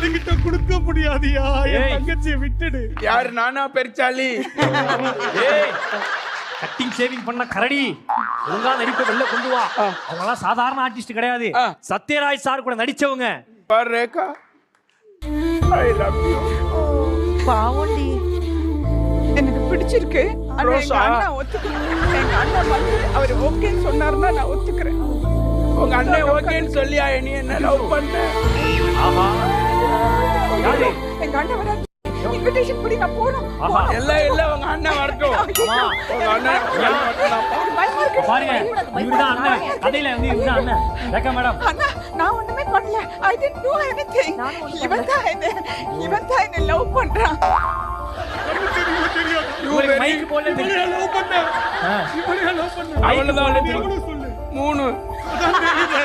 அதுகிட்ட கொடுக்க முடியாதியா, என் தங்கச்சியை விட்டுடு. யாரு நானா பெருச்சாலி? கட்டிங் சேவிங் பண்ண கரடி ஒழுங்கா நடிப்பை வெளில கொண்டு வா. அவங்க எல்லாம் சாதாரண ஆர்டிஸ்ட் கிடையாது, சத்யராஜ் சார் கூட நடிச்சவங்க. பாரு ரேகா, ஐ லவ் யூ. பாவண்டி, எனக்கு பிடிச்சிருக்கு. ஆனா எங்க அண்ணா ஒத்துக்கிறேன். எங்க அண்ணா வந்து அவர் ஓகேன்னு சொன்னாருன்னா நான் ஒத்துக்கிறேன். உங்க அண்ணன் ஓகேன்னு சொல்லியா நீ என்ன லவ் பண்ண? ஆஹா, யாரு? எங்க அண்ணா வர இன்விடேஷன் படி நான் போறோம். இல்ல உங்க அண்ணன் வரட்டும். உங்க அண்ணன் பாருங்க, இவர்தான் அண்ணன். கதையில வந்து இவர்தான் அண்ணன். ரேகா மேடம், அண்ணா நான் ஒண்ணுமே பண்ணல. I didn't do anything. இவன் தான் என்ன லவ் பண்றான். உங்களுக்கு மைக் போல இவனையா லவ் பண்ண? இவனையா லவ் பண்ண? அவ்வளவுதான் சொல்லு. 3 அதான் தெரியுது.